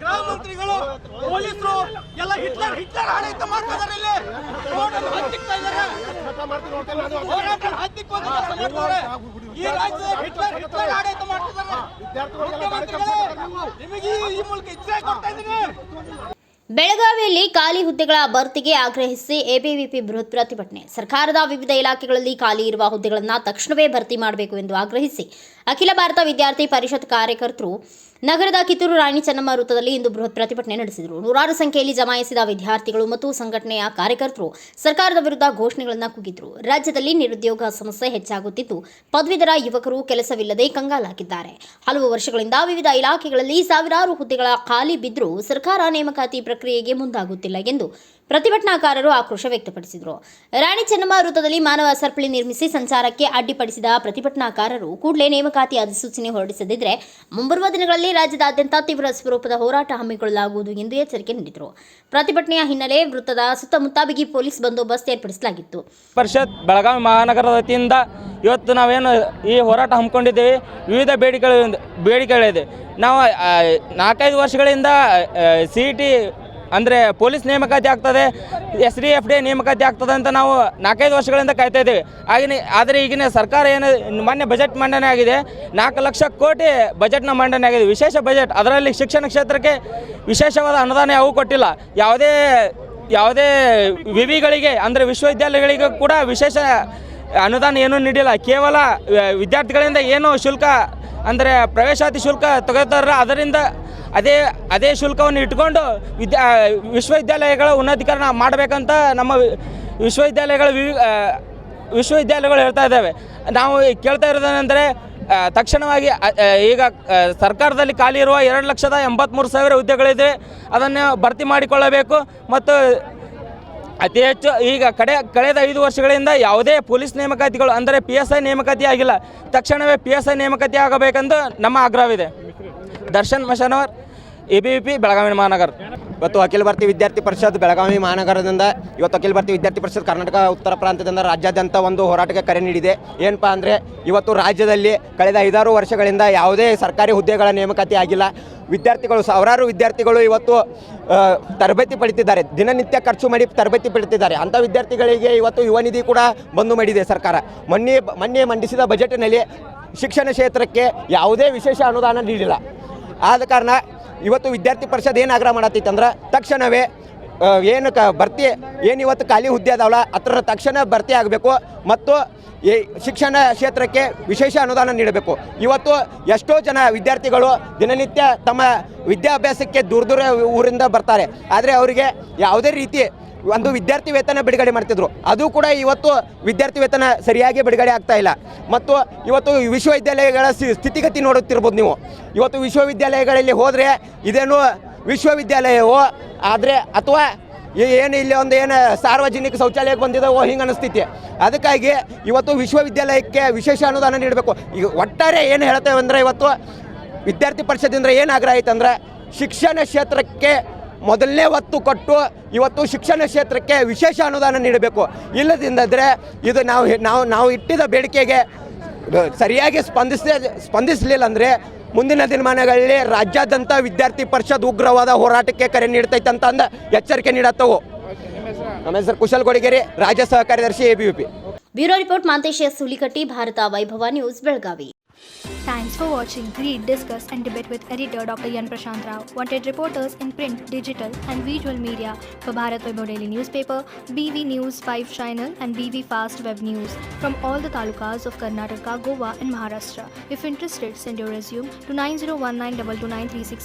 ಗೃಹ ಮಂತ್ರಿಗಳು ಪೊಲೀಸರು ಎಲ್ಲ ಹಿಟ್ಲರ್ ಆಡಳಿತ ಮಾಡ್ತಾ ಇದ್ದಾರೆ. ಇಲ್ಲಿ ಈ ರಾಜ್ಯದ ಹಿಟ್ಲರ್ ಆಡಳಿತ ಮಾಡ್ತಿದ್ದಾರೆ. ನಿಮಗೆ ಈ ಮೂಲಕ ಎಚ್ಚರಿಕೆ ಕೊಡ್ತಾ ಇದ್ದೀನಿ. ಬೆಳಗಾವಿಯಲ್ಲಿ ಖಾಲಿ ಹುದ್ದೆಗಳ ಭರ್ತಿಗೆ ಆಗ್ರಹಿಸಿ ಎಬಿವಿಪಿ ಬೃಹತ್ ಪ್ರತಿಭಟನೆ. ಸರ್ಕಾರದ ವಿವಿಧ ಇಲಾಖೆಗಳಲ್ಲಿ ಖಾಲಿ ಇರುವ ಹುದ್ದೆಗಳನ್ನು ತಕ್ಷಣವೇ ಭರ್ತಿ ಮಾಡಬೇಕು ಎಂದು ಆಗ್ರಹಿಸಿ ಅಖಿಲ ಭಾರತ ವಿದ್ಯಾರ್ಥಿ ಪರಿಷತ್ ಕಾರ್ಯಕರ್ತರು ನಗರದ ಕಿತ್ತೂರು ರಾಣಿ ಚೆನ್ನಮ್ಮ ವೃತ್ತದಲ್ಲಿ ಇಂದು ಬೃಹತ್ ಪ್ರತಿಭಟನೆ ನಡೆಸಿದರು. ನೂರಾರು ಸಂಖ್ಯೆಯಲ್ಲಿ ಜಮಾಯಿಸಿದ ವಿದ್ಯಾರ್ಥಿಗಳು ಮತ್ತು ಸಂಘಟನೆಯ ಕಾರ್ಯಕರ್ತರು ಸರ್ಕಾರದ ವಿರುದ್ಧ ಘೋಷಣೆಗಳನ್ನು ಕೂಗಿದರು. ರಾಜ್ಯದಲ್ಲಿ ನಿರುದ್ಯೋಗ ಸಮಸ್ಯೆ ಹೆಚ್ಚಾಗುತ್ತಿದ್ದು ಪದವೀಧರ ಯುವಕರು ಕೆಲಸವಿಲ್ಲದೆ ಕಂಗಾಲಾಗಿದ್ದಾರೆ. ಹಲವು ವರ್ಷಗಳಿಂದ ವಿವಿಧ ಇಲಾಖೆಗಳಲ್ಲಿ ಸಾವಿರಾರು ಹುದ್ದೆಗಳ ಖಾಲಿ ಬಿದ್ದರೂ ಸರ್ಕಾರ ನೇಮಕಾತಿ ಪ್ರಕ್ರಿಯೆಗೆ ಮುಂದಾಗುತ್ತಿಲ್ಲ ಎಂದು ಪ್ರತಿಭಟನಾಕಾರರು ಆಕ್ರೋಶ ವ್ಯಕ್ತಪಡಿಸಿದರು. ರಾಣಿ ಚೆನ್ನಮ್ಮ ವೃತ್ತದಲ್ಲಿ ಮಾನವ ಸರಪಳಿ ನಿರ್ಮಿಸಿ ಸಂಚಾರಕ್ಕೆ ಅಡ್ಡಿಪಡಿಸಿದ ಪ್ರತಿಭಟನಾಕಾರರು ಕೂಡಲೇ ನೇಮಕಾತಿ ಅಧಿಸೂಚನೆ ಹೊರಡಿಸದಿದ್ದರೆ ಮುಂಬರುವ ದಿನಗಳಲ್ಲಿ ರಾಜ್ಯದಾದ್ಯಂತ ತೀವ್ರ ಸ್ವರೂಪದ ಹೋರಾಟ ಹಮ್ಮಿಕೊಳ್ಳಲಾಗುವುದು ಎಂದು ಎಚ್ಚರಿಕೆ ನೀಡಿದರು. ಪ್ರತಿಭಟನೆಯ ಹಿನ್ನೆಲೆ ವೃತ್ತದ ಸುತ್ತಮುತ್ತ ಬಿಗಿ ಪೊಲೀಸ್ ಬಂದೋಬಸ್ತ್ ಏರ್ಪಡಿಸಲಾಗಿತ್ತು. ಪರಿಷತ್ ಬೆಳಗಾವಿ ಮಹಾನಗರದ ವತಿಯಿಂದ ಇವತ್ತು ನಾವೇನು ಈ ಹೋರಾಟ ಹಮ್ಮಿಕೊಂಡಿದ್ದೇವೆ. ವಿವಿಧ ಬೇಡಿಕೆಗಳಿದೆ. ನಾವು 4-5 ವರ್ಷಗಳಿಂದ CET ಅಂದರೆ ಪೊಲೀಸ್ ನೇಮಕಾತಿ ಆಗ್ತದೆ, SDFD ನೇಮಕಾತಿ ಆಗ್ತದೆ ಅಂತ ನಾವು 4-5 ವರ್ಷಗಳಿಂದ ಕಾಯ್ತಾ ಇದ್ದೇವೆ. ಆದರೆ ಈಗಿನ ಸರ್ಕಾರ ಏನು ಮೊನ್ನೆ ಬಜೆಟ್ ಮಂಡನೆ ಆಗಿದೆ, 4 ಲಕ್ಷ ಕೋಟಿ ಬಜೆಟ್ನ ಮಂಡನೆ ಆಗಿದೆ, ವಿಶೇಷ ಬಜೆಟ್. ಅದರಲ್ಲಿ ಶಿಕ್ಷಣ ಕ್ಷೇತ್ರಕ್ಕೆ ವಿಶೇಷವಾದ ಅನುದಾನ ಯಾವೂ ಕೊಟ್ಟಿಲ್ಲ. ಯಾವುದೇ ವಿವಿಗಳಿಗೆ ಅಂದರೆ ವಿಶ್ವವಿದ್ಯಾಲಯಗಳಿಗೆ ಕೂಡ ವಿಶೇಷ ಅನುದಾನ ಏನೂ ನೀಡಿಲ್ಲ. ಕೇವಲ ವಿದ್ಯಾರ್ಥಿಗಳಿಂದ ಏನು ಶುಲ್ಕ ಅಂದರೆ ಪ್ರವೇಶಾತಿ ಶುಲ್ಕ ತಗೋತಾರ, ಅದರಿಂದ ಅದೇ ಶುಲ್ಕವನ್ನು ಇಟ್ಕೊಂಡು ವಿಶ್ವವಿದ್ಯಾಲಯಗಳ ಉನ್ನತೀಕರಣ ಮಾಡಬೇಕಂತ ನಮ್ಮ ವಿಶ್ವವಿದ್ಯಾಲಯಗಳು ಹೇಳ್ತಾ ಇದ್ದಾವೆ. ನಾವು ಕೇಳ್ತಾ ಇರೋದೇನೆಂದರೆ ತಕ್ಷಣವಾಗಿ ಈಗ ಸರ್ಕಾರದಲ್ಲಿ ಖಾಲಿ ಇರುವ 2,83,000 ಹುದ್ದೆಗಳಿದೆ, ಅದನ್ನು ಭರ್ತಿ ಮಾಡಿಕೊಳ್ಳಬೇಕು. ಮತ್ತು ಅತಿ ಹೆಚ್ಚು ಈಗ ಕಳೆದ 5 ವರ್ಷಗಳಿಂದ ಯಾವುದೇ ಪೊಲೀಸ್ ನೇಮಕಾತಿಗಳು ಅಂದರೆ PSI ನೇಮಕಾತಿ ಆಗಿಲ್ಲ. ತಕ್ಷಣವೇ PSI ನೇಮಕಾತಿ ಆಗಬೇಕೆಂದು ನಮ್ಮ ಆಗ್ರಹವಿದೆ. ದರ್ಶನ್ ಮಶನವರ್, ABVP ಬೆಳಗಾವಿ ಮಹಾನಗರ. ಇವತ್ತು ಅಖಿಲ ಭಾರತೀಯ ವಿದ್ಯಾರ್ಥಿ ಪರಿಷತ್ ಬೆಳಗಾವಿ ಮಹಾನಗರದಿಂದ ಇವತ್ತು ಅಖಿಲ ಭಾರತೀಯ ವಿದ್ಯಾರ್ಥಿ ಪರಿಷತ್ ಕರ್ನಾಟಕ ಉತ್ತರ ಪ್ರಾಂತ್ಯದಿಂದ ರಾಜ್ಯಾದ್ಯಂತ ಒಂದು ಹೋರಾಟಕ್ಕೆ ಕರೆ ನೀಡಿದೆ. ಏನಪ್ಪ ಅಂದರೆ ಇವತ್ತು ರಾಜ್ಯದಲ್ಲಿ ಕಳೆದ 5-6 ವರ್ಷಗಳಿಂದ ಯಾವುದೇ ಸರ್ಕಾರಿ ಹುದ್ದೆಗಳ ನೇಮಕಾತಿ ಆಗಿಲ್ಲ. ವಿದ್ಯಾರ್ಥಿಗಳು ಸಾವಿರಾರು ವಿದ್ಯಾರ್ಥಿಗಳು ಇವತ್ತು ತರಬೇತಿ ಪಡಿತಿದ್ದಾರೆ, ದಿನನಿತ್ಯ ಖರ್ಚು ಮಾಡಿ ತರಬೇತಿ ಪಡಿತಿದ್ದಾರೆ. ಅಂಥ ವಿದ್ಯಾರ್ಥಿಗಳಿಗೆ ಇವತ್ತು ಯುವ ನಿಧಿ ಕೂಡ ಬಂದು ಮಾಡಿದೆ ಸರ್ಕಾರ. ಮೊನ್ನೆ ಮಂಡಿಸಿದ ಬಜೆಟ್ನಲ್ಲಿ ಶಿಕ್ಷಣ ಕ್ಷೇತ್ರಕ್ಕೆ ಯಾವುದೇ ವಿಶೇಷ ಅನುದಾನ ನೀಡಿಲ್ಲ. ಆದ ಕಾರಣ ಇವತ್ತು ವಿದ್ಯಾರ್ಥಿ ಪರಿಷತ್ ಏನು ಆಗ್ರಹ ಮಾಡತ್ತೈತೆ ಅಂದ್ರೆ ತಕ್ಷಣವೇ ಭರ್ತಿ ಇವತ್ತು ಖಾಲಿ ಹುದ್ದೆ ಅದಾವಲ್ಲ ಅದರ ತಕ್ಷಣ ಭರ್ತಿ ಆಗಬೇಕು ಮತ್ತು ಈ ಶಿಕ್ಷಣ ಕ್ಷೇತ್ರಕ್ಕೆ ವಿಶೇಷ ಅನುದಾನ ನೀಡಬೇಕು. ಇವತ್ತು ಎಷ್ಟೋ ಜನ ವಿದ್ಯಾರ್ಥಿಗಳು ದಿನನಿತ್ಯ ತಮ್ಮ ವಿದ್ಯಾಭ್ಯಾಸಕ್ಕೆ ದೂರ ಊರಿಂದ ಬರ್ತಾರೆ, ಆದರೆ ಅವರಿಗೆ ಯಾವುದೇ ರೀತಿ ಒಂದು ವಿದ್ಯಾರ್ಥಿ ವೇತನ ಬಿಡುಗಡೆ ಮಾಡ್ತಿದ್ರು, ಅದು ಕೂಡ ಇವತ್ತು ವಿದ್ಯಾರ್ಥಿ ವೇತನ ಸರಿಯಾಗಿ ಬಿಡುಗಡೆ ಆಗ್ತಾ ಇಲ್ಲ. ಮತ್ತು ಇವತ್ತು ವಿಶ್ವವಿದ್ಯಾಲಯಗಳ ಸ್ಥಿತಿಗತಿ ನೋಡುತ್ತಿರ್ಬೋದು ನೀವು. ಇವತ್ತು ವಿಶ್ವವಿದ್ಯಾಲಯಗಳಲ್ಲಿ ಹೋದರೆ ಇದೇನು ವಿಶ್ವವಿದ್ಯಾಲಯವೋ ಆದರೆ ಅಥವಾ ಏನು ಇಲ್ಲಿ ಏನು ಸಾರ್ವಜನಿಕ ಶೌಚಾಲಯಕ್ಕೆ ಬಂದಿದ್ದಾವೋ ಹಿಂಗೆ ಅನಿಸ್ತೈತಿ. ಅದಕ್ಕಾಗಿ ಇವತ್ತು ವಿಶ್ವವಿದ್ಯಾಲಯಕ್ಕೆ ವಿಶೇಷ ಅನುದಾನ ನೀಡಬೇಕು. ಈಗ ಒಟ್ಟಾರೆ ಏನು ಹೇಳ್ತೇವೆ ಅಂದರೆ ಇವತ್ತು ವಿದ್ಯಾರ್ಥಿ ಪರಿಷತ್ತಿಂದ ಏನು ಆಗ್ರಹ ಐತಂದ್ರೆ ಶಿಕ್ಷಣ ಕ್ಷೇತ್ರಕ್ಕೆ ಮೊದಲನೇ ಒತ್ತು ಕೊಟ್ಟು ಇವತ್ತು ಶಿಕ್ಷಣ ಕ್ಷೇತ್ರಕ್ಕೆ ವಿಶೇಷ ಅನುದಾನ ನೀಡಬೇಕು. ಇಲ್ಲದಿದ್ದರೆ ಇದು ನಾವು ಇಟ್ಟಿದ್ದ ಬೇಡಿಕೆಗೆ ಸರಿಯಾಗಿ ಸ್ಪಂದಿಸಲಿಲ್ಲ ಅಂದರೆ ಮುಂದಿನ ದಿನಮಾನಗಳಲ್ಲಿ ರಾಜ್ಯಾದ್ಯಂತ ವಿದ್ಯಾರ್ಥಿ ಪರಿಷತ್ ಉಗ್ರವಾದ ಹೋರಾಟಕ್ಕೆ ಕರೆ ನೀಡ್ತೈತೆ ಅಂತ ಎಚ್ಚರಿಕೆ ನೀಡತ್ತವು. ನಮ್ಮ ಹೆಸರು ಕುಶಲ್ ಕೊಡಿಗೇರಿ, ರಾಜ್ಯ ಸಹ ಕಾರ್ಯದರ್ಶಿ ABVP. Bureau report Manthesh S Hulikatti, Bharat Vaibhav news, Belagavi. Thanks for watching Read, Discuss and Debate with editor Dr. Yan Prashant Rao. Wanted reporters in print, digital and visual media for Bharat Vaibhav Daily Newspaper, BV News 5 Channel and BV Fast Web News from all the talukas of Karnataka, Goa and Maharashtra. If interested, send your resume to 9019229369.